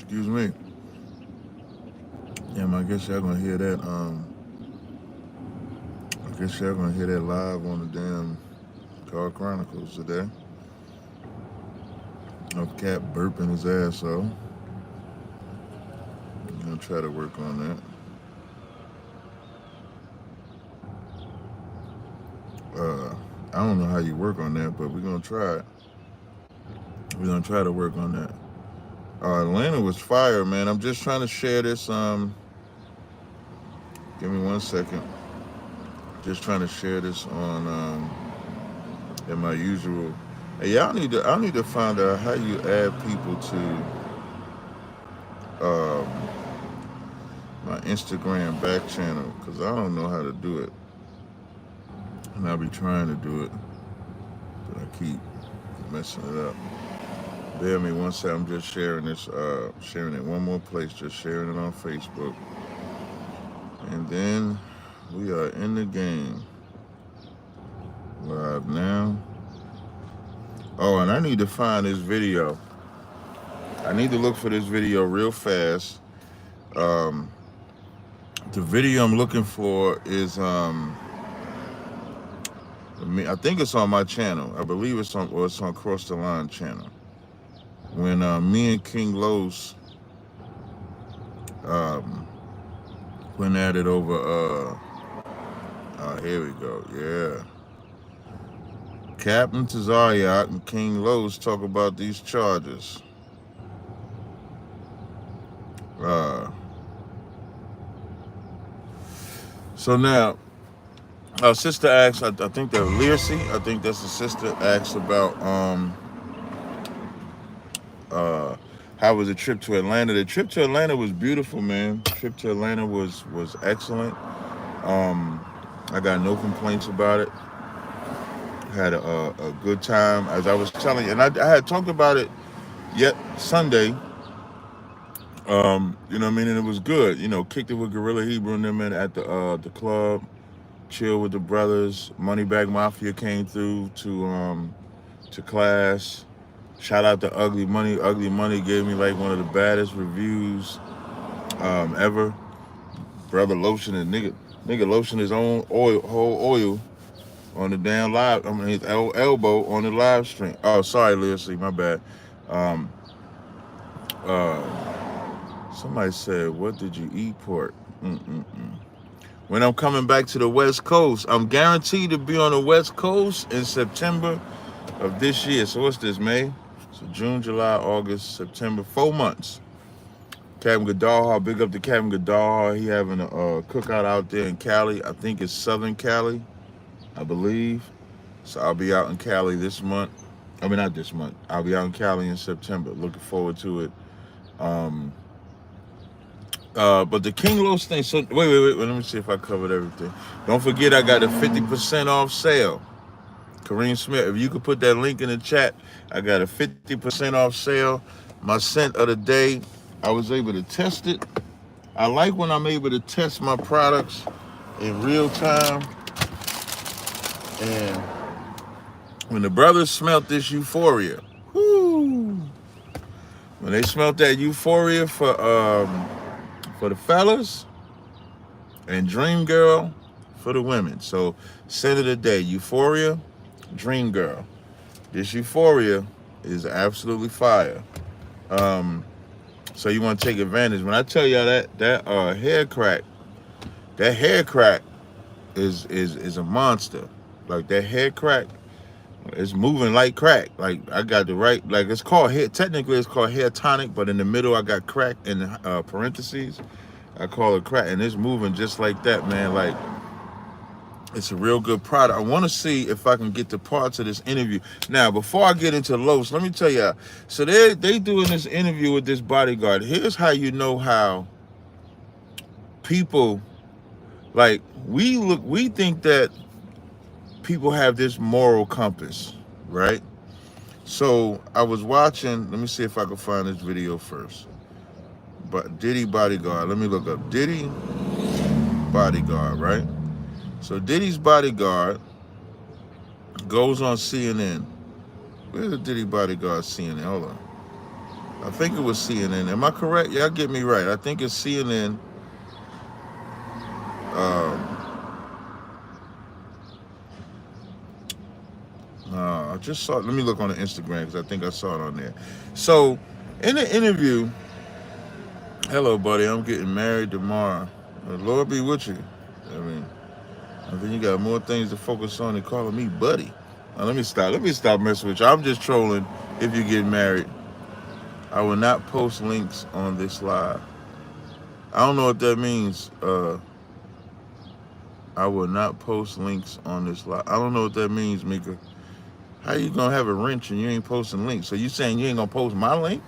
Excuse me. Yeah, I guess y'all gonna hear that. I guess y'all gonna hear that live on the damn Car Chronicles today. Of Cap burping his ass off. I'm gonna try to work on that. I don't know how you work on that, but we're gonna try it. We're gonna try to work on that. Atlanta was fire, man. I'm just trying to share this. Give me 1 second. Just trying to share this on in my usual. Hey, I need to find out how you add people to my Instagram back channel, because I don't know how to do it, and I'll be trying to do it, but I keep messing it up. Bear me 1 second. I'm just sharing this, sharing it one more place, just sharing it on Facebook, and then we are in the game live now. Oh, and I need to find this video. I need to look for this video real fast. The video I'm looking for is I think it's on my channel. I believe it's on Cross the Line channel. When me and King Los went at it over here we go. Yeah. Captain Tazaryach and King Los talk about these charges. So now, our sister asks, I think that Learcy, I think that's the sister, asks about how was the trip to Atlanta. The trip to Atlanta was beautiful, man. The trip to Atlanta was excellent. I got no complaints about it. Had a good time, as I was telling you, and I had talked about it yet Sunday. You know what I mean, and it was good. You know, kicked it with Gorilla Hebrew and them in at the club, chill with the brothers. Moneybag Mafia came through to class. Shout out to Ugly Money. Ugly Money gave me like one of the baddest reviews ever. Brother lotion and nigga lotion his own whole oil on the damn live. I mean, his elbow on the live stream. Oh, sorry, Learcy, my bad. Somebody said, "What did you eat, Port?" When I'm coming back to the West Coast, I'm guaranteed to be on the West Coast in September of this year. So what's this, May? So June, July, August, September, 4 months. Captain Gaddaha, big up to Captain Gaddaha. He having a cookout out there in Cali. I think it's Southern Cali, I believe. So I'll be out in Cali this month. I mean, not this month. I'll be out in Cali in September. Looking forward to it. But the King Los thing, so wait, let me see if I covered everything. Don't forget, I got a 50% off sale. Kareem Smith, if you could put that link in the chat, I got a 50% off sale. My scent of the day, I was able to test it. I like when I'm able to test my products in real time. And when the brothers smelt this Euphoria, whoo! When they smelt that Euphoria for the fellas, and Dream Girl for the women. So scent of the day, Euphoria, Dream Girl. This Euphoria is absolutely fire. So you want to take advantage. When I tell y'all that hair crack is a monster. Like that hair crack is moving like crack. Like I got the right, like it's called hair, technically it's called hair tonic, but in the middle I got crack in parentheses. I call it crack, and it's moving just like that, man. Like it's a real good product. I want to see if I can get the parts of this interview. Now, before I get into Los, let me tell y'all. So they doing this interview with this bodyguard. Here's how you know how people, like, we think that people have this moral compass, right? So I was watching, let me see if I can find this video first. But Diddy bodyguard, let me look up Diddy bodyguard, right? So Diddy's bodyguard goes on CNN. Where's the Diddy bodyguard CNN? Hold I think it was CNN. Am I correct? Y'all get me right. I think it's CNN. I just saw it. Let me look on the Instagram because I think I saw it on there. So, in the interview, hello, buddy. I'm getting married tomorrow. The Lord be with you. I mean, I think you got more things to focus on than calling me buddy. Now, let me stop. Let me stop messing with you. I'm just trolling. If you get married, I will not post links on this live. I don't know what that means. I will not post links on this live. I don't know what that means, Mika. How you gonna have a wrench and you ain't posting links? So you saying you ain't gonna post my link?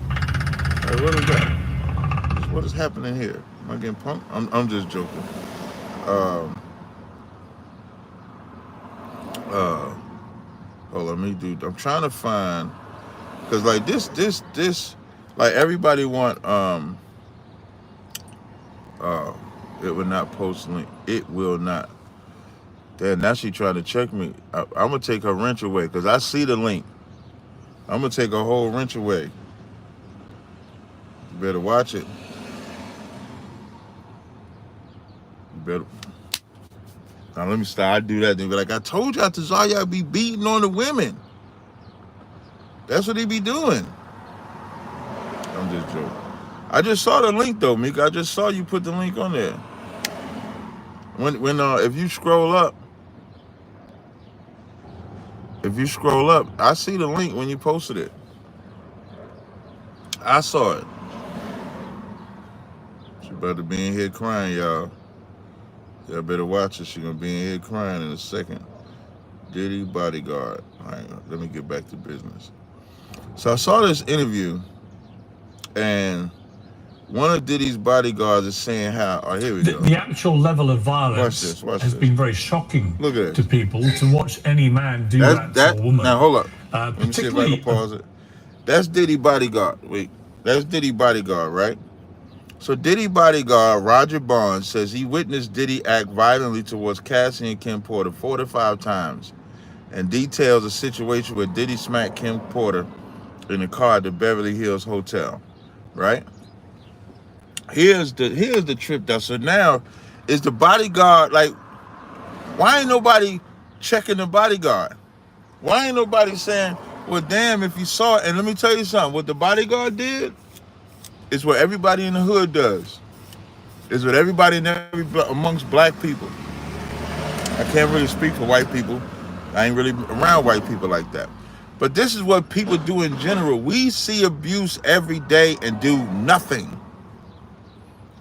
Like, what is that? What is happening here? Am I getting punked? I'm just joking. Hold on, let me do. I'm trying to find, cause like this, like everybody want it will not post link. It will not. Damn, now she trying to check me. I'm gonna take her wrench away because I see the link. I'm gonna take her whole wrench away. You better watch it. You better. Now let me start. I do that. They be like, I told y'all Tazaryach be beating on the women. That's what he be doing. I'm just joking. I just saw the link though, Mika. I just saw you put the link on there. When if you scroll up, I see the link when you posted it. I saw it. She better be in here crying, y'all. Y'all better watch her. She gonna be in here crying in a second. Diddy BodyGuard. All right, let me get back to business. So I saw this interview, and one of Diddy's bodyguards is saying how. Oh, here we go. The actual level of violence has been very shocking to people to watch any man do that to a woman. Now hold up. Let me see if I can pause it. That's Diddy bodyguard. Wait, that's Diddy bodyguard, right? So Diddy bodyguard Roger Barnes says he witnessed Diddy act violently towards Cassie and Kim Porter 4 to 5 times, and details a situation where Diddy smacked Kim Porter in the car at the Beverly Hills Hotel, right? Here's the trip though. So now, is the bodyguard like? Why ain't nobody checking the bodyguard? Why ain't nobody saying, "Well, damn, if you saw it"? And let me tell you something. What the bodyguard did is what everybody in the hood does. Is what everybody amongst black people. I can't really speak for white people. I ain't really around white people like that. But this is what people do in general. We see abuse every day and do nothing.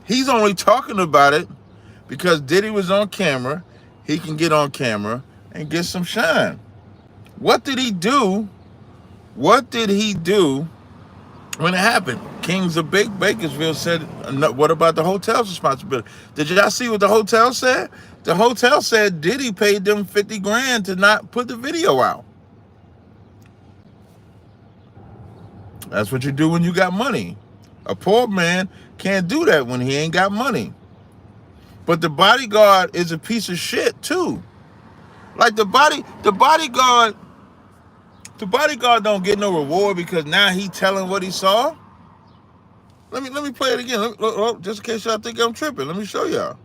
He's only talking about it because Diddy was on camera. He can get on camera and get some shine. What did he do? What did he do when it happened? Kings of Bakersfield said, what about the hotel's responsibility? Did y'all see what the hotel said? The hotel said Diddy paid them $50,000 to not put the video out. That's what you do when you got money. A poor man can't do that when he ain't got money. But the bodyguard is a piece of shit too. Like the bodyguard don't get no reward because now he telling what he saw. Let me play it again. Just in case y'all think I'm tripping. Let me show y'all.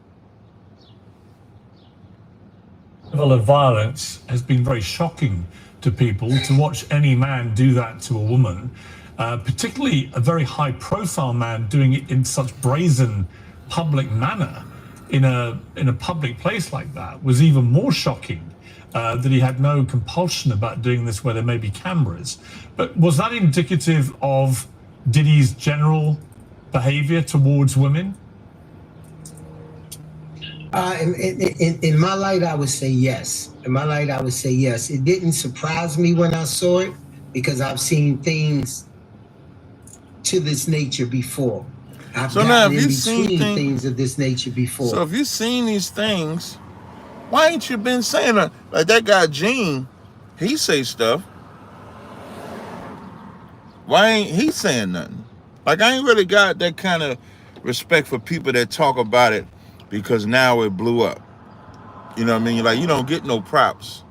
The level of violence has been very shocking to people to watch any man do that to a woman. Particularly a very high-profile man doing it in such brazen public manner in a public place like that was even more shocking. That he had no compulsion about doing this where there may be cameras. But was that indicative of Diddy's general behavior towards women? In my light, I would say yes. In my light, I would say yes. It didn't surprise me when I saw it because I've seen things to this nature before. I've gotten in between things of this nature before. So if you've seen these things, why ain't you been saying that? Like that guy Gene, he say stuff. Why ain't he saying nothing? Like I ain't really got that kind of respect for people that talk about it because now it blew up. You know what I mean? Like you don't get no props,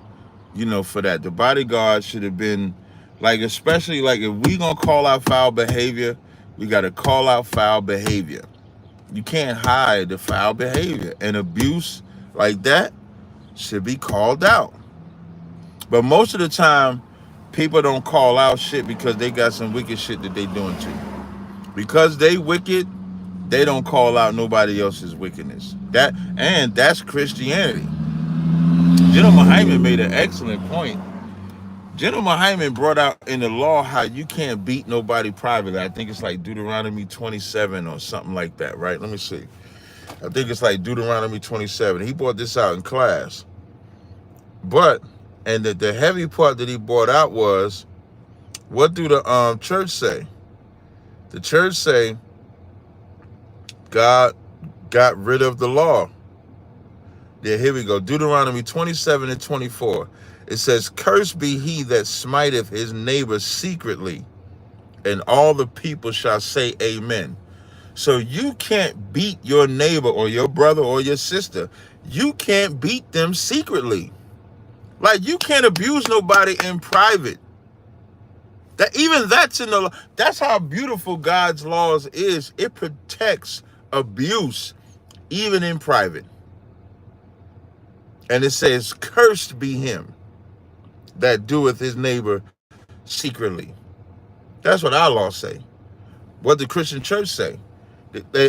for that. The bodyguard should have been Like, especially like if we gonna call out foul behavior, we gotta call out foul behavior. You can't hide the foul behavior, and abuse like that should be called out. But most of the time, people don't call out shit because they got some wicked shit that they doing too. Because they wicked, they don't call out nobody else's wickedness. That's Christianity. Gentleman Hyman made an excellent point. Gentleman Hyman brought out in the law how you can't beat nobody privately. I think it's like Deuteronomy 27 or something like that, right? Let me see. I think it's like Deuteronomy 27. He brought this out in class. And the heavy part that he brought out was, what do the church say? The church say God got rid of the law. Yeah, here we go. Deuteronomy 27 and 24. It says, cursed be he that smiteth his neighbor secretly, and all the people shall say amen. So you can't beat your neighbor or your brother or your sister. You can't beat them secretly. Like, you can't abuse nobody in private. That's in the law. That's how beautiful God's laws is. It protects abuse even in private. And it says, cursed be him that doeth his neighbor secretly. That's what our laws say. What the Christian church say.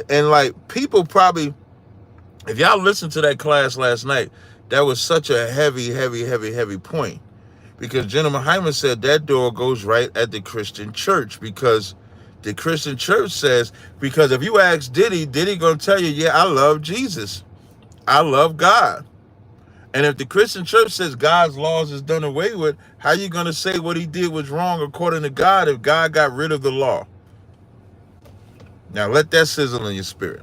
And like, people probably, if y'all listened to that class last night, that was such a heavy point. Because Gentleman Hyman said that door goes right at the Christian church, because the Christian church says, because if you ask Diddy gonna tell you, yeah, I love Jesus. I love God. And if the Christian church says God's laws is done away with, how you going to say what he did was wrong according to God if God got rid of the law? Now let that sizzle in your spirit.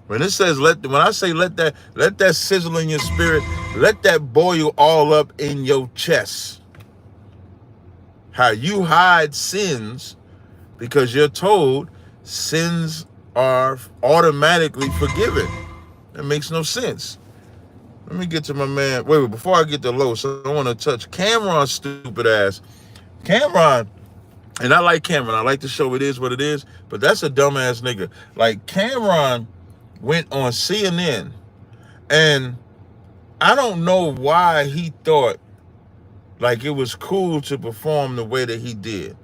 When it says let that sizzle in your spirit, let that boil all up in your chest. How you hide sins because you're told sins are automatically forgiven. That makes no sense. Let me get to my man. Wait, before I get to Los, I want to touch aCam'ron's stupid ass. aCam'ron, and I like aCam'ron. I like the show It Is What It Is, but that's a dumbass nigga. Like, aCam'ron went on CNN, and I don't know why he thought like it was cool to perform the way that he did.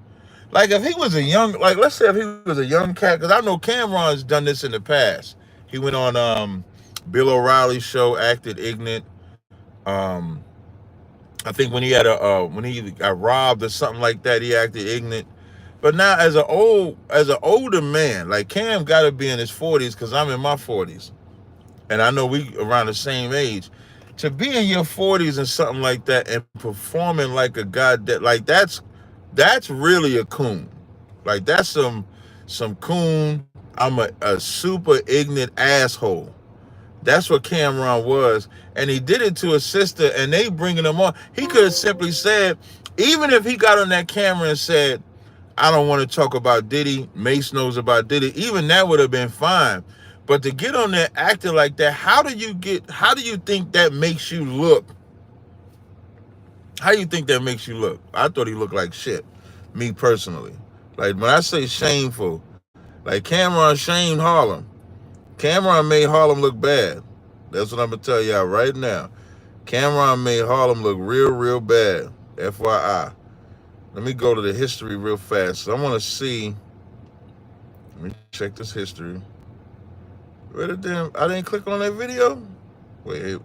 Like, if he was a young, like, let's say if he was a young cat, because I know aCam'ron's done this in the past. He went on Bill O'Reilly's show, acted ignorant. I think when he got robbed or something like that, he acted ignorant. But now as an older man, like Cam got to be in his 40s, because I'm in my 40s, and I know we around the same age. To be in your 40s and something like that and performing like a god, that like that's really a coon. Like, that's some coon. I'm a super ignorant asshole. That's what aCam'ron was. And he did it to his sister, and they bringing him on. He could have simply said, even if he got on that camera and said, I don't want to talk about Diddy, Mace knows about Diddy, even that would have been fine. But to get on there acting like that, how do you think that makes you look? How do you think that makes you look? I thought he looked like shit, me personally. Like, when I say shameful, like, aCam'ron shamed Harlem. aCam'ron made Harlem look bad. That's what I'm going to tell y'all right now. aCam'ron made Harlem look real bad. FYI. Let me go to the history real fast. I want to see. Let me check this history. Where the damn, I didn't click on that video? Wait.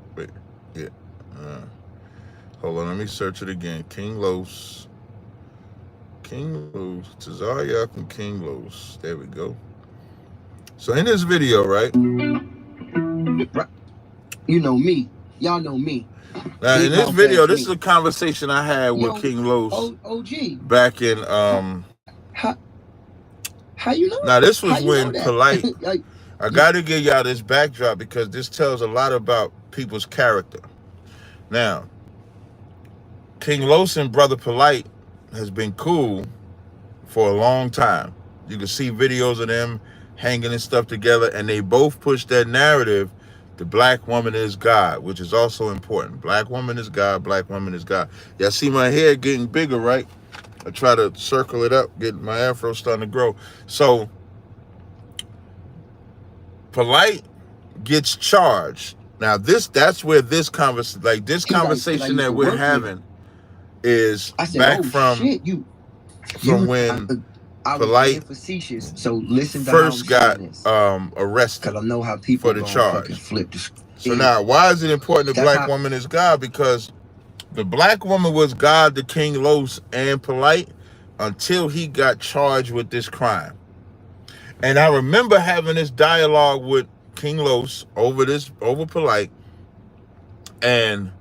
Yeah. Hold on, let me search it again. King Los, Tazaryach and King Los. There we go. So in this video, right? You know me. Y'all know me. Now in this video, this is a conversation I had with King Los OG. back in How you know? Now this was How when Polite. Like, I got to give y'all this backdrop because this tells a lot about people's character. Now, King Los and Brother Polite has been cool for a long time. You can see videos of them hanging and stuff together, and they both push that narrative the black woman is God, which is also important. Black woman is God, black woman is God. Y'all see my hair getting bigger, right? I try to circle it up, get my afro starting to grow. So, Polite gets charged. Now, that's where this conversation that we're having is back from when Polite facetious. So listen to first how got arrested because I know how people for the charge. Flip the So now, why is it important the black woman is God? Because the black woman was God to King Los and Polite until he got charged with this crime. And I remember having this dialogue with King Los over Polite. And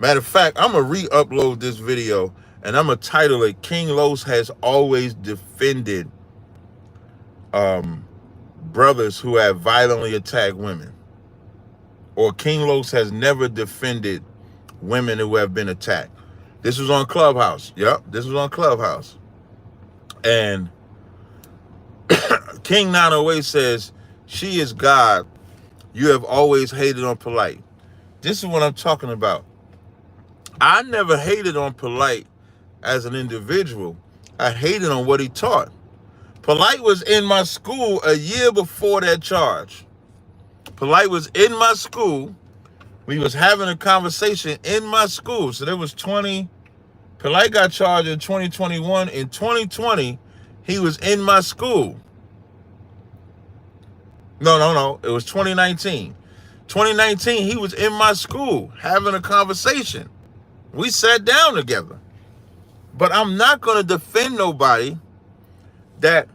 matter of fact, I'm going to re-upload this video and I'm going to title it, King Los has always defended brothers who have violently attacked women. Or King Los has never defended women who have been attacked. This was on Clubhouse. Yep, this was on Clubhouse. And King 908 says, she is God. You have always hated on Polite. This is what I'm talking about. I never hated on Polite as an individual. I hated on what he taught. Polite was in my school a year before that charge. Polite was in my school. We was having a conversation in my school. So there was Polite got charged in 2021. In 2020, he was in my school. No. It was 2019. 2019, he was in my school having a conversation. We sat down together. But I'm not going to defend nobody that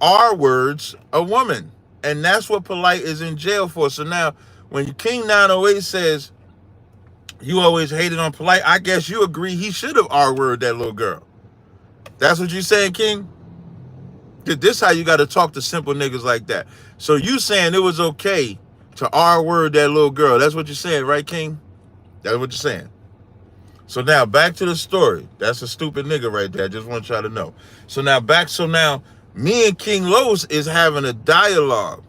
R-words a woman. And that's what Polite is in jail for. So now, when King 908 says, you always hated on Polite, I guess you agree he should have R-worded that little girl. That's what you saying, King? This how you got to talk to simple niggas like that. So you saying it was okay to R-word that little girl. That's what you're saying, right, King? That's what you're saying. So now, back to the story. That's a stupid nigga right there. I just want y'all to know. So now, me and King Los is having a dialogue.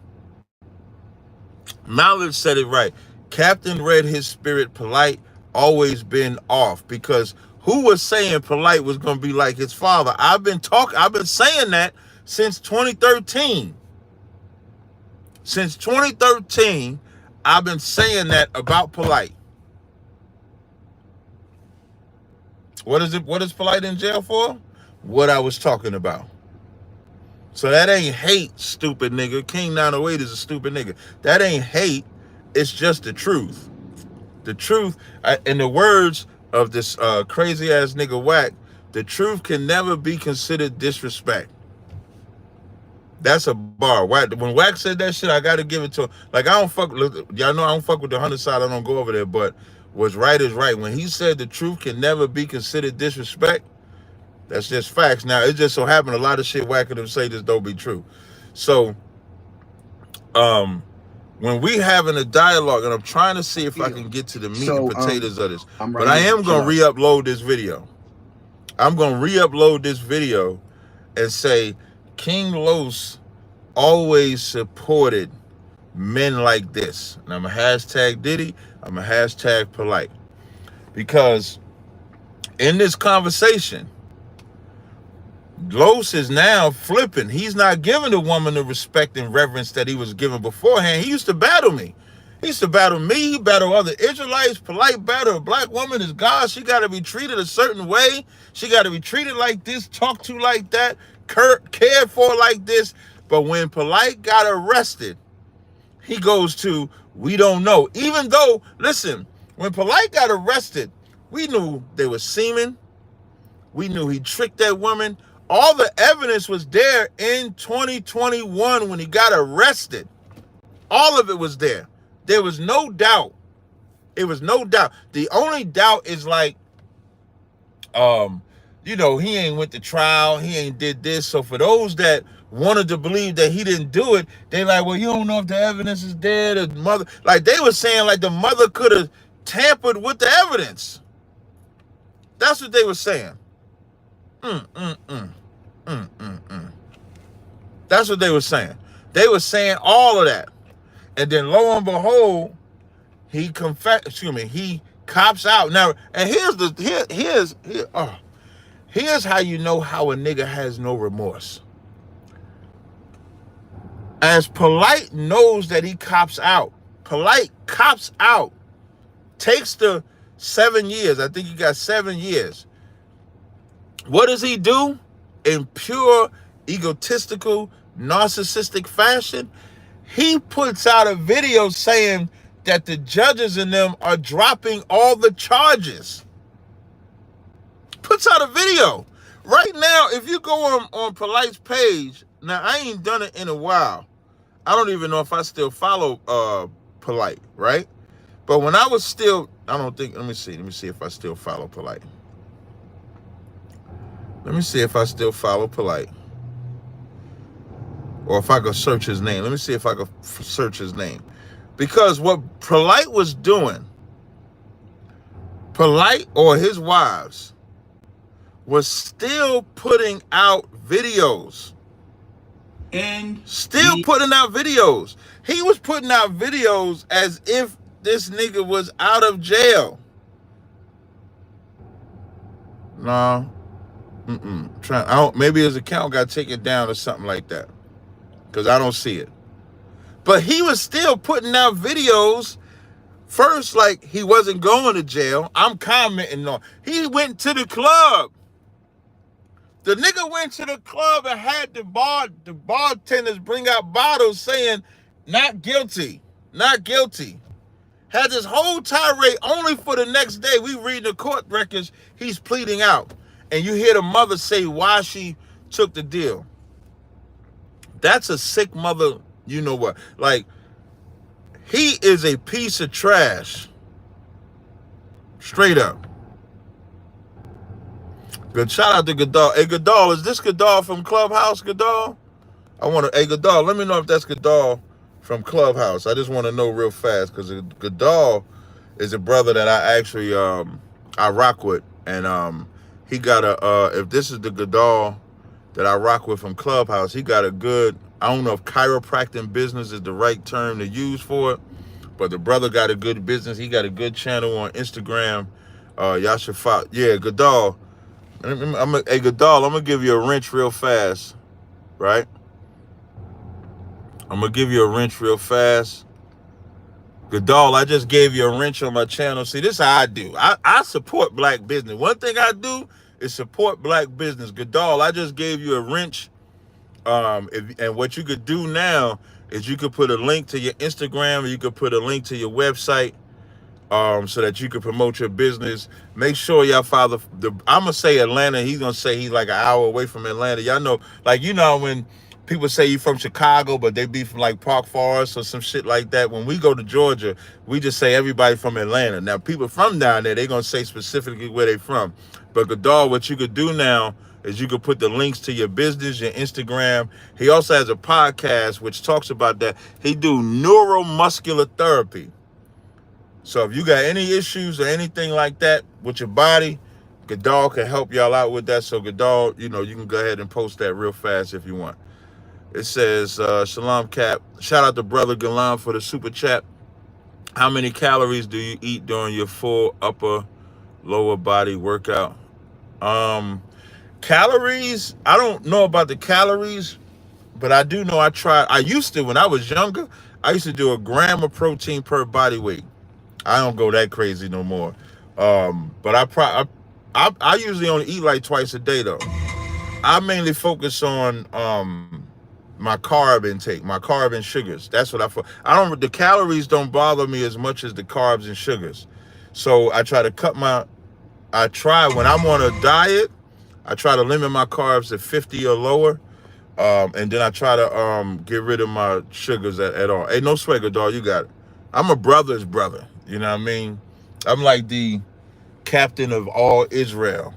Mallard said it right. Captain read his spirit. Polite always been off. Because who was saying Polite was going to be like his father? I've been saying that since 2013. Since 2013, I've been saying that about Polite. What is Polite in jail for? What I was talking about. So that ain't hate, stupid nigga. King 908 is a stupid nigga. That ain't hate. It's just the truth. The truth, in the words of this crazy ass nigga Wack, the truth can never be considered disrespect. That's a bar. When Wack said that shit, I got to give it to him. Like, y'all know I don't fuck with the 100 side. I don't go over there, but what's right is right. When he said the truth can never be considered disrespect, that's just facts. Now, it just so happened a lot of shit Wack could say just don't be true. So, when we having a dialogue, and I'm trying to see if I can get to the meat and potatoes of this, but I am going to re-upload this video. I'm going to re-upload this video and say, King Los always supported men like this. And I'm a hashtag Diddy. I'm a hashtag Polite. Because in this conversation, Los is now flipping. He's not giving the woman the respect and reverence that he was given beforehand. He used to battle me. He used to battle me. He battled other Israelites. Polite battle. A black woman is God. She got to be treated a certain way. She got to be treated like this, talked to like that, cared for like this. But when Polite got arrested, he goes to, we don't know. Even though, listen, when Polite got arrested, we knew they were semen. We knew he tricked that woman. All the evidence was there in 2021 when he got arrested. All of it was there. There was no doubt. It was no doubt. The only doubt is like, he ain't went to trial. He ain't did this. So for those that wanted to believe that he didn't do it, they like, well, you don't know if the evidence is there. The mother, like they were saying, like the mother could have tampered with the evidence. That's what they were saying. That's what they were saying. They were saying all of that. And then lo and behold, he cops out. Now, and here's how you know how a nigga has no remorse. As Polite knows that he cops out. Polite cops out. Takes the 7 years. I think he got 7 years. What does he do? In pure, egotistical, narcissistic fashion, he puts out a video saying that the judges in them are dropping all the charges. Puts out a video. Right now, if you go on Polite's page, now I ain't done it in a while. I don't even know if I still follow Polite, right? But when I was still, I don't think, let me see if I still follow Polite. Let me see if I still follow Polite. Or if I could search his name. Let me see if I could search his name. Because what Polite was doing, Polite or his wives, was still putting out videos. And still putting out videos. He was putting out videos as if this nigga was out of jail. No. Maybe his account got taken down or something like that. Because I don't see it. But he was still putting out videos. First, like, he wasn't going to jail. I'm commenting on. He went to the club. The nigga went to the club and had the bartenders bring out bottles saying, not guilty, not guilty. Had this whole tirade only for the next day. We read the court records, he's pleading out. And you hear the mother say why she took the deal. That's a sick mother, you know what. Like, he is a piece of trash. Straight up. Good shout out to Goodall. Hey, Goodall, is this Goodall from Clubhouse, Goodall? Hey, Goodall, let me know if that's Goodall from Clubhouse. I just want to know real fast, because Goodall is a brother that I actually, I rock with. And he got if this is the Goodall that I rock with from Clubhouse, he got a good, I don't know if chiropractic business is the right term to use for it, but the brother got a good business. He got a good channel on Instagram. Y'all should follow. Yeah, Goodall. Hey, Goodall, I'm going to give you a wrench real fast, right? I'm going to give you a wrench real fast. Goodall, I just gave you a wrench on my channel. See, this is how I do. I support black business. One thing I do is support black business. Goodall, I just gave you a wrench. And what you could do now is you could put a link to your Instagram, or you could put a link to your website. So that you can promote your business. Make sure y'all follow I'm gonna say Atlanta. He's gonna say he's like an hour away from Atlanta. Y'all know, like, you know, when people say you from Chicago, but they be from like Park Forest or some shit like that. When we go to Georgia, we just say everybody from Atlanta. Now, people from down there, they're gonna say specifically where they from. But Goodall, what you could do now is you could put the links to your business, your Instagram. He also has a podcast which talks about that. He do neuromuscular therapy. So if you got any issues or anything like that with your body, Goodall can help y'all out with that. So Goodall, you know, you can go ahead and post that real fast if you want. It says, Shalom Cap. Shout out to Brother Galan for the super chat. How many calories do you eat during your full upper, lower body workout? Calories, I don't know about the calories, but I do know I used to, when I was younger, I used to do a gram of protein per body weight. I don't go that crazy no more. But I usually only eat like twice a day though. I mainly focus on my carb intake, my carb and sugars. That's what the calories don't bother me as much as the carbs and sugars. So I try to when I'm on a diet, I try to limit my carbs to 50 or lower. And then I try to get rid of my sugars at all. Hey, no swagger, dog, you got it. I'm a brother's brother. You know what I mean? I'm like the captain of all Israel.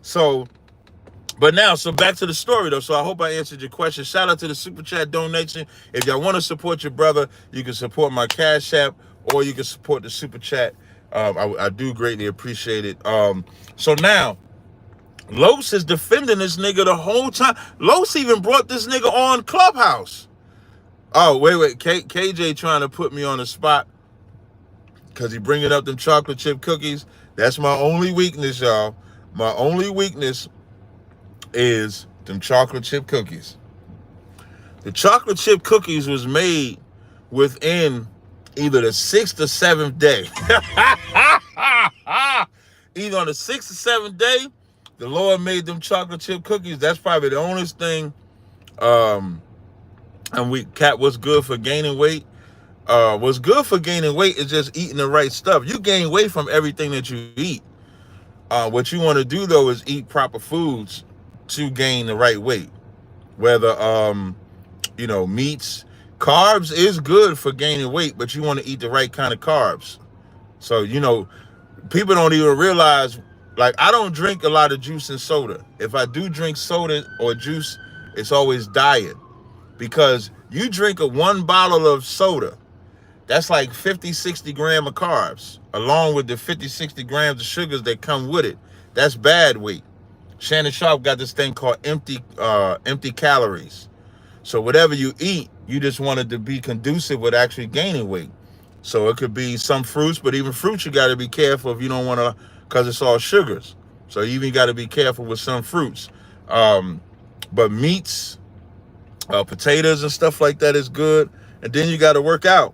So back to the story though. So I hope I answered your question. Shout out to the super chat donation. If y'all want to support your brother, you can support my Cash App, or you can support the super chat. I do greatly appreciate it. So now, Los is defending this nigga the whole time. Los even brought this nigga on Clubhouse. Oh, wait. KJ trying to put me on the spot because he bringing up them chocolate chip cookies. That's my only weakness, y'all. My only weakness is them chocolate chip cookies. The chocolate chip cookies was made within either the 6th or 7th day. Either on the 6th or 7th day, the Lord made them chocolate chip cookies. That's probably the only thing. And Cat, what's good for gaining weight? What's good for gaining weight is just eating the right stuff. You gain weight from everything that you eat. What you want to do though is eat proper foods to gain the right weight. Whether meats, carbs is good for gaining weight, but you want to eat the right kind of carbs. So people don't even realize. Like, I don't drink a lot of juice and soda. If I do drink soda or juice, it's always diet. Because you drink one bottle of soda, that's like 50, 60 grams of carbs, along with the 50, 60 grams of sugars that come with it. That's bad weight. Shannon Sharp got this thing called empty calories. So whatever you eat, you just want it to be conducive with actually gaining weight. So it could be some fruits, but even fruits you got to be careful if you don't want to, because it's all sugars. So you even got to be careful with some fruits. But meats, potatoes and stuff like that is good. And then you got to work out.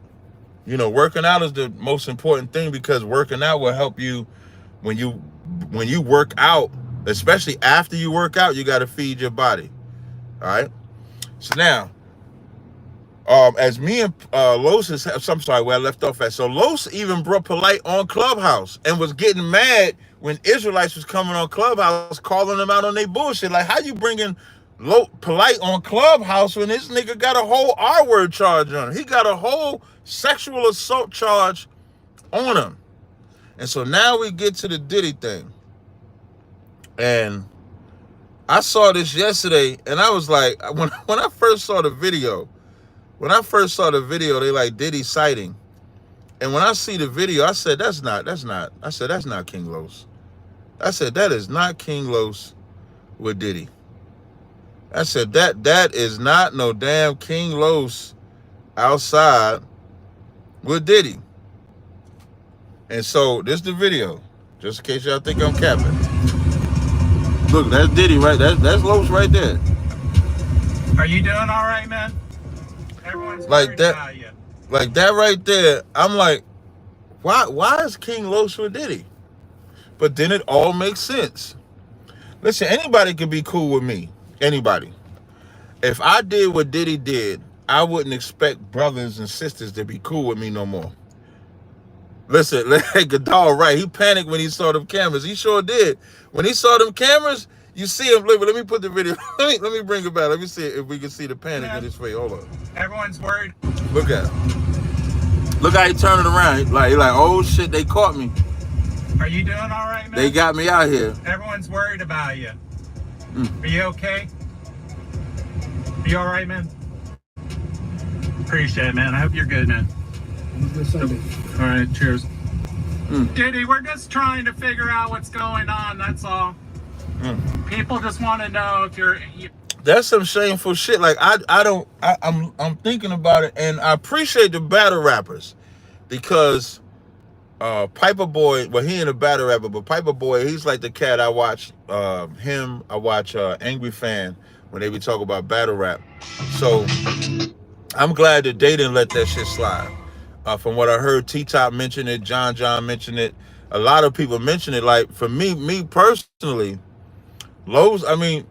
Working out is the most important thing, because working out will help you when you work out, especially after you work out, you got to feed your body. All right. So now, as me and Los I'm sorry, where I left off at. So Los even brought Polite on Clubhouse and was getting mad when Israelites was coming on Clubhouse, calling them out on their bullshit. Like, how you bringing Polite on Clubhouse when this nigga got a whole R-word charge on him? He got a whole sexual assault charge on him. And so now we get to the Diddy thing. And I saw this yesterday, and I was like, when I first saw the video, they like Diddy sighting. And when I see the video, I said, that's not King Los. I said, that is not King Los with Diddy. I said, that is not no damn King Los outside with Diddy. And so this is the video, just in case y'all think I'm capping. Look, that's Diddy right. That's Los right there. Are you doing all right, man? Everyone's like that, about you. like that right there. I'm like, why is King Los with Diddy? But then it all makes sense. Listen, anybody can be cool with me. Anybody. If I did what Diddy did, I wouldn't expect brothers and sisters to be cool with me no more. Listen, Gadal, right? He panicked when he saw them cameras. He sure did. When he saw them cameras, you see him. Let me put the video. Let me bring it back. Let me see if we can see the panic in his face. Hold on. Everyone's worried. Look at him. Look how he turning around. He like, oh shit, they caught me. Are you doing all right, man? They got me out here. Everyone's worried about you. Are you okay? Are you all right, man? Appreciate it, man. I hope you're good, man. All right, cheers. Diddy, we're just trying to figure out what's going on. That's all. People just want to know if you're. That's some shameful shit. Like I'm thinking about it, and I appreciate the battle rappers, because Piper Boy, well, he ain't a battle rapper, but Piper Boy, he's like the cat I watch. Him, I watch Angry Fan when they be talking about battle rap. So I'm glad that they didn't let that shit slide. From what I heard, T-Top mentioned it, John mentioned it. A lot of people mentioned it. Like, for me personally, Lowe's, I mean,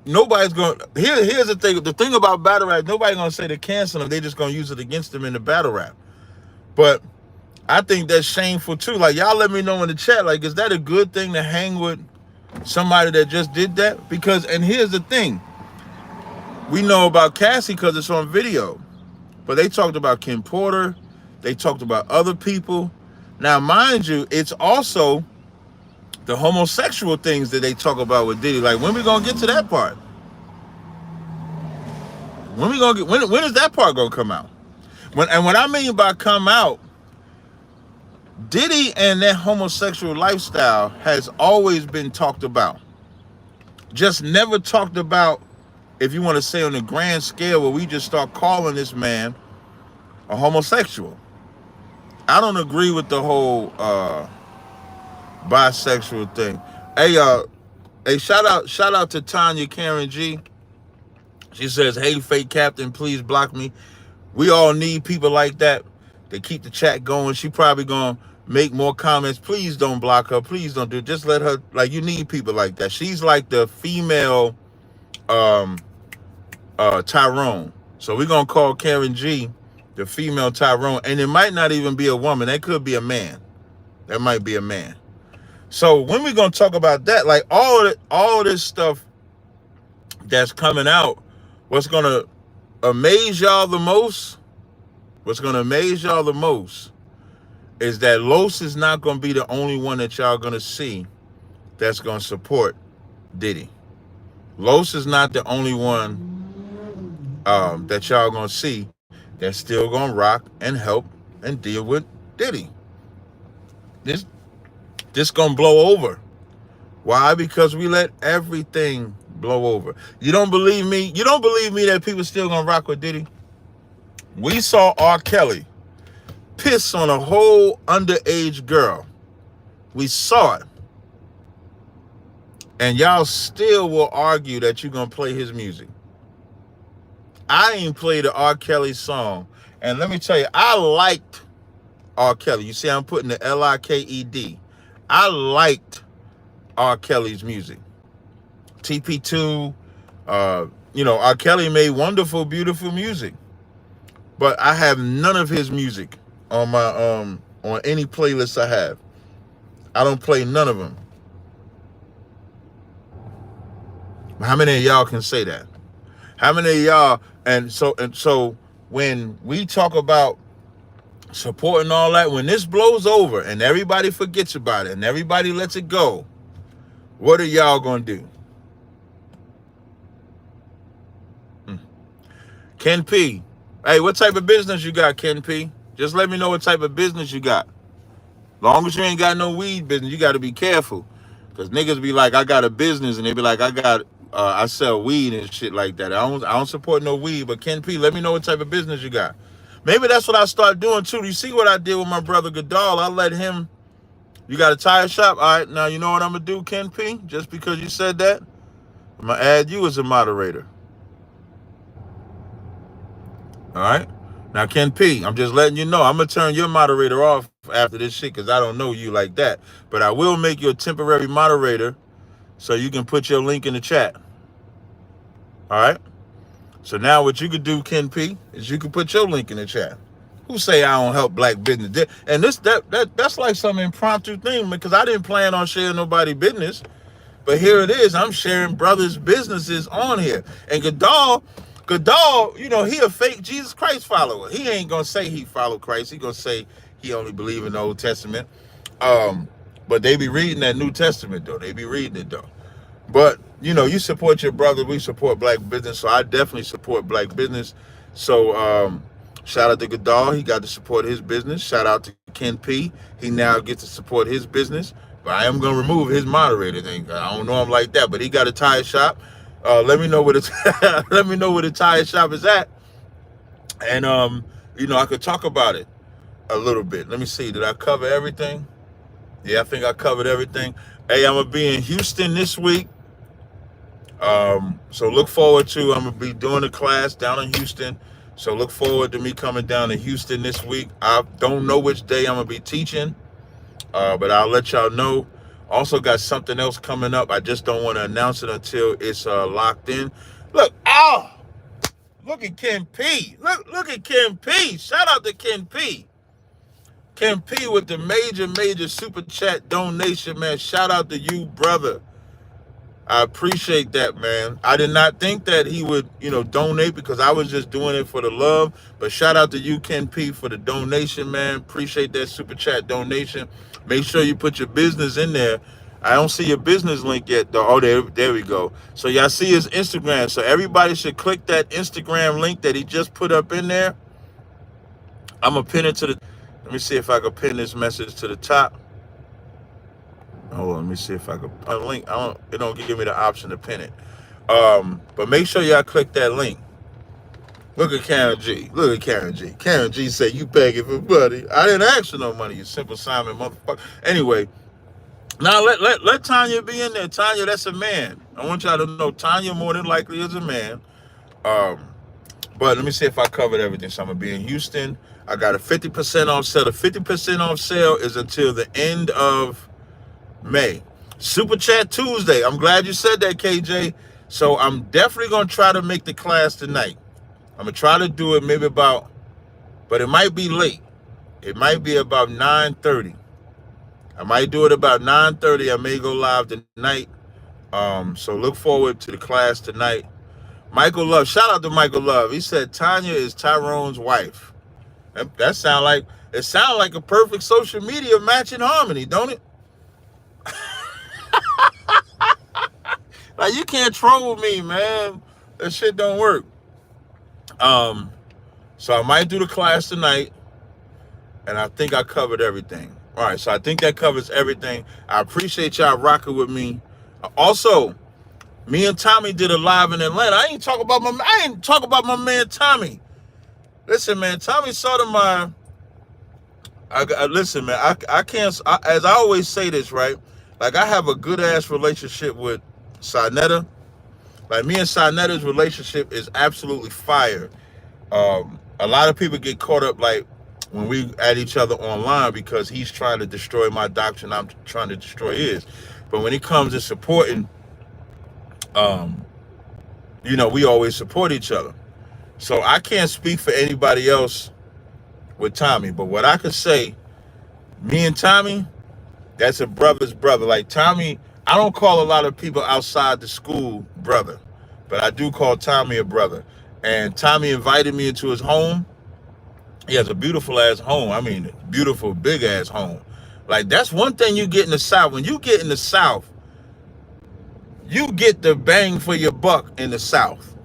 nobody's going, here's the thing. The thing about battle rap, nobody's going to say to cancel them. They're just going to use it against them in the battle rap. But I think that's shameful too. Like, y'all let me know in the chat, like, is that a good thing to hang with somebody that just did that? Because, and here's the thing. We know about Cassie because it's on video. But they talked about Kim Porter. They talked about other people. Now, mind you, it's also the homosexual things that they talk about with Diddy. Like, when we gonna get to that part? When is that part gonna come out? What I mean by come out, Diddy and that homosexual lifestyle has always been talked about. Just never talked about if you want to say on the grand scale, where we just start calling this man a homosexual. I don't agree with the whole bisexual thing. Hey, shout out to Tanya Karen G. She says, "Hey, fake captain, please block me." We all need people like that. They keep the chat going. She probably gonna make more comments. Please don't block her. Please don't do it. Just let her. Like, you need people like that. She's like the female Tyrone. So we're gonna call Karen G the female Tyrone, and it might not even be a woman. That could be a man. That might be a man. So when we're gonna talk about that, like all this stuff that's coming out, what's gonna amaze y'all the most? What's gonna amaze y'all the most is that Los is not gonna be the only one that y'all gonna see that's gonna support Diddy. Los is not the only one that y'all gonna see that's still gonna rock and help and deal with Diddy. This gonna blow over. Why? Because we let everything blow over. You don't believe me? You don't believe me that people still gonna rock with Diddy? We saw R. Kelly piss on a whole underage girl. We saw it. And y'all still will argue that you're gonna play his music. I ain't played an R. Kelly song. And let me tell you, I liked R. Kelly. You see, I'm putting the Liked. I liked R. Kelly's music. TP2, R. Kelly made wonderful, beautiful music. But I have none of his music on my on any playlist I have. I don't play none of them. How many of y'all can say that? How many of y'all? And so when we talk about supporting all that, when this blows over and everybody forgets about it and everybody lets it go, what are y'all gonna do? Ken P. Hey, what type of business you got, Ken P? Just let me know what type of business you got. Long as you ain't got no weed business, you got to be careful. Because niggas be like, I got a business, and they be like, I sell weed and shit like that. I don't support no weed, but Ken P, let me know what type of business you got. Maybe that's what I start doing too. You see what I did with my brother Gadal? I let him, you got a tire shop? All right, now you know what I'm going to do, Ken P? Just because you said that, I'm going to add you as a moderator. All right? Now, Ken P, I'm just letting you know, I'm going to turn your moderator off after this shit because I don't know you like that. But I will make you a temporary moderator so you can put your link in the chat. All right? So now what you could do, Ken P, is you can put your link in the chat. Who say I don't help black business? And that's like some impromptu thing because I didn't plan on sharing nobody's business. But here it is. I'm sharing brothers' businesses on here. And Gadal, he a fake Jesus Christ follower. He ain't going to say he follow Christ. He going to say he only believe in the Old Testament. But they be reading that New Testament, though. They be reading it, though. But, you support your brother. We support black business. So I definitely support black business. So shout out to Gadal. He got to support his business. Shout out to Ken P. He now gets to support his business. But I am going to remove his moderator thing. I don't know him like that. But he got a tire shop. Let me know where the tire shop is at. And, I could talk about it a little bit. Let me see. Did I cover everything? Yeah, I think I covered everything. Hey, I'm going to be in Houston this week. So look forward to, I'm going to be doing a class down in Houston. So look forward to me coming down to Houston this week. I don't know which day I'm going to be teaching, but I'll let y'all know. Also got something else coming up. I just don't want to announce it until it's locked in. Look at Ken P. Look at Ken P. Shout out to Ken P. Ken P with the major super chat donation, man. Shout out to you, brother. I appreciate that, man. I did not think that he would, donate because I was just doing it for the love. But shout out to you, Ken P, for the donation, man. Appreciate that super chat donation. Make sure you put your business in there. I don't see your business link yet, though. Oh, there we go. So y'all see his Instagram. So everybody should click that Instagram link that he just put up in there. I'm going to pin it to the... Let me see if I can pin this message to the top. Hold on, let me see if I can link. It don't give me the option to pin it. But make sure y'all click that link. Look at Karen G. Look at Karen G. Karen G said, you begging for money. I didn't ask for no money, you simple Simon motherfucker. Anyway, now let Tanya be in there. Tanya, that's a man. I want y'all to know Tanya more than likely is a man. But let me see if I covered everything. So I'm going to be in Houston. I got a 50% off sale. The 50% off sale is until the end of May. Super Chat Tuesday. I'm glad you said that, KJ. So I'm definitely going to try to make the class tonight. I'm going to try to do it maybe about, but it might be late. It might be about 9:30. I might do it about 9:30. I may go live tonight. So look forward to the class tonight. Michael Love, shout out to Michael Love. He said Tanya is Tyrone's wife. That sound like a perfect social media match in harmony, don't it? Like, you can't troll me, man. That shit don't work. So I might do the class tonight, and I think I covered everything. All right, so I think that covers everything. I appreciate y'all rocking with me. Also, me and Tommy did a live in Atlanta. I ain't talk about my man Tommy. Listen, man, Tommy Sotomayor. Listen, man, I can't. As I always say this, right? Like, I have a good ass relationship with Sinetta. Like, me and Sinetta's relationship is absolutely fire. A lot of people get caught up, like, when we at each other online, because he's trying to destroy my doctrine, I'm trying to destroy his. But when it comes to supporting, you know, we always support each other. So I can't speak for anybody else with Tommy, but what I could say, me and Tommy, that's a brother's brother. Like, Tommy, I don't call a lot of people outside the school brother, but I do call Tommy a brother. And Tommy invited me into his home. He has a beautiful ass home. I mean, beautiful, big ass home. Like, that's one thing you get in the South. When you get in the South, you get the bang for your buck in the South.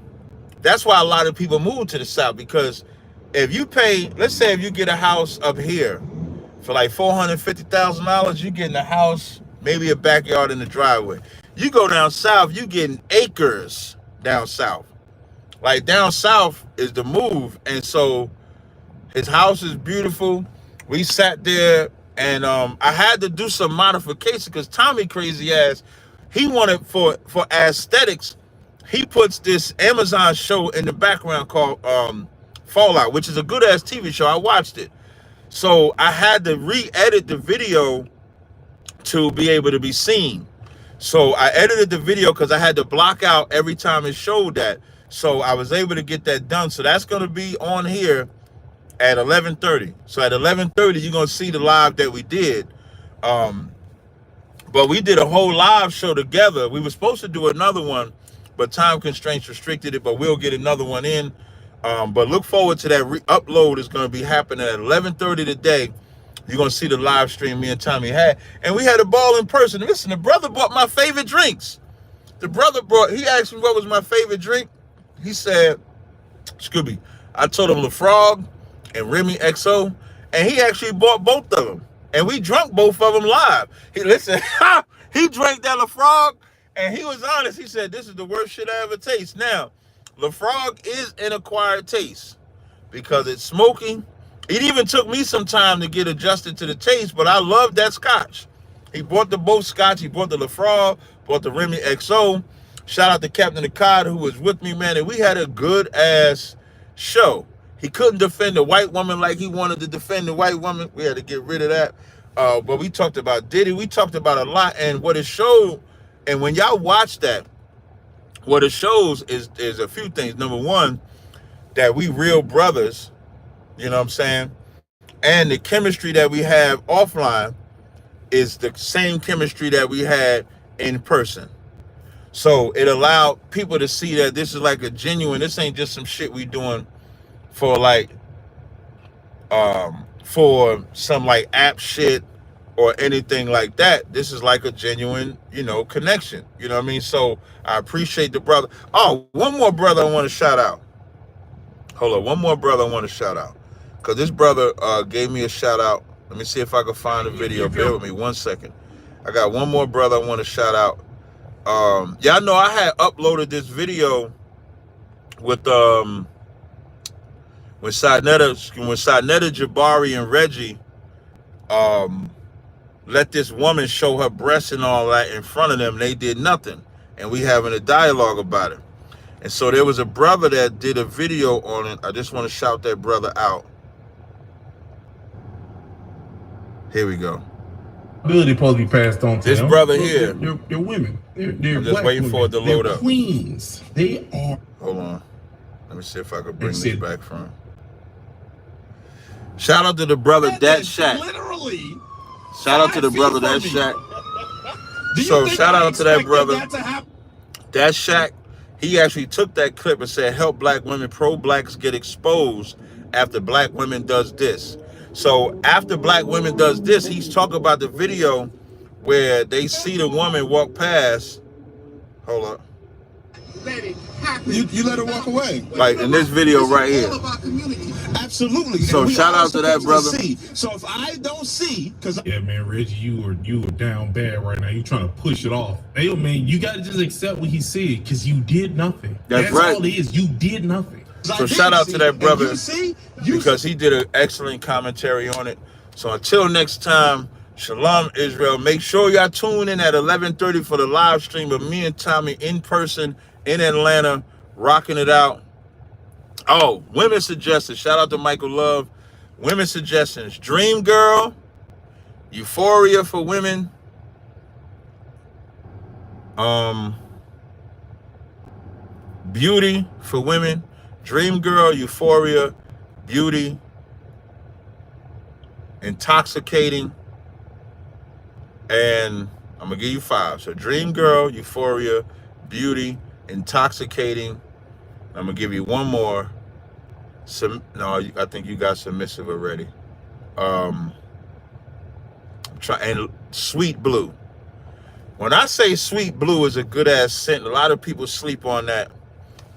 That's why a lot of people move to the South, because if you pay, let's say if you get a house up here for like $450,000, you get in a house, maybe a backyard in the driveway. You go down South, you getting acres down South. Like, down South is the move. And so his house is beautiful. We sat there, and I had to do some modification because Tommy, crazy ass, he wanted for aesthetics, he puts this Amazon show in the background called Fallout, which is a good ass TV show. I watched it. So I had to re-edit the video to be able to be seen. So I edited the video because I had to block out every time it showed that. So I was able to get that done. So that's going to be on here at 11:30. So at 11:30, you're going to see the live that we did. But we did a whole live show together. We were supposed to do another one, but time constraints restricted it, but we'll get another one in. But look forward to that. Upload is going to be happening at 11:30 today. You're going to see the live stream me and Tommy had. And we had a ball in person. Listen, the brother bought my favorite drinks. He asked me what was my favorite drink. He said, Scooby. I told him LaFrog and Remy XO, and he actually bought both of them. And we drank both of them live. He drank that LaFrog, and he was honest. He said, this is the worst shit I ever taste. Now, LaFrog is an acquired taste because it's smoky. It even took me some time to get adjusted to the taste, but I love that scotch. He bought the both scotch. He bought the LaFrog, bought the Remy XO. Shout out to Captain Akkad, who was with me, man, and we had a good-ass show. He couldn't defend a white woman like he wanted to defend the white woman. We had to get rid of that. But we talked about Diddy. We talked about a lot, and what it showed, and when y'all watch that, what it shows is a few things. Number one, that we real brothers, you know what I'm saying? And the chemistry that we have offline is the same chemistry that we had in person. So it allowed people to see that this is like a genuine, this ain't just some shit we doing for like, for some like app shit or anything like that. This is like a genuine, you know, connection. You know what I mean? So I appreciate the brother. Oh, one more brother I want to shout out. Hold on, one more brother I want to shout out. Because this brother gave me a shout out. Let me see if I can find the video. Bear with me 1 second. I got one more brother I want to shout out. Y'all know I had uploaded this video with when Sinetta Jabari and Reggie let this woman show her breasts and all that in front of them. They did nothing, and we having a dialogue about it. And so there was a brother that did a video on it. I just want to shout that brother out. Here we go. Ability supposed to be passed on to This them. brother here. They're women. They're I'm just black waiting women. for it to load They're up. Queens. They are. Hold on. Let me see if I can bring That's this it. back from. Shout out to the brother Dat Shack. Literally. Shout out to the brother Dat Shack. So shout out to that brother Dat Shack. He actually took that clip and said, help black women, pro-blacks get exposed after black women does this. So after black women does this, he's talking about the video where they see the woman walk past. Hold up. You let her walk away. Like in this video right here. Absolutely. So And we shout all out to that supposed brother. see. So if I don't see, because Yeah, man, Reggie, you are down bad right now. You trying to push it off. Hey, man, you gotta just accept what he said because you did nothing. That's right. All it is. You did nothing. So shout out to that brother because he did an excellent commentary on it. So until next time, Shalom Israel. Make sure y'all tune in at 11:30 for the live stream of me and Tommy in person in Atlanta, rocking it out. Oh, women suggestions. Shout out to Michael Love. Women suggestions. Dream Girl, Euphoria for women. Beauty for women. Dream Girl, Euphoria, Beauty, Intoxicating, and I'm gonna give you 5. So Dream Girl, Euphoria, Beauty, Intoxicating. I'm gonna give you one more. No, I think you got Submissive already. And Sweet Blue. When I say Sweet Blue is a good ass scent, a lot of people sleep on that.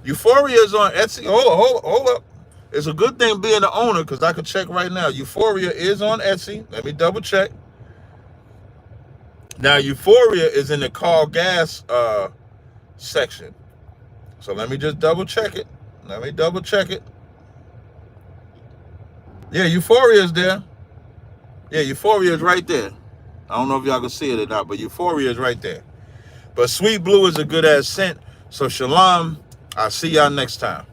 Euphoria is on Etsy. Hold up. It's a good thing being the owner because I can check right now. Euphoria is on Etsy. Let me double check. Now, Euphoria is in the Call Gas section. So let me just double check it. Yeah, Euphoria is there. Yeah, Euphoria is right there. I don't know if y'all can see it or not, but Euphoria is right there. But Sweet Blue is a good ass scent. So Shalom. I'll see y'all next time.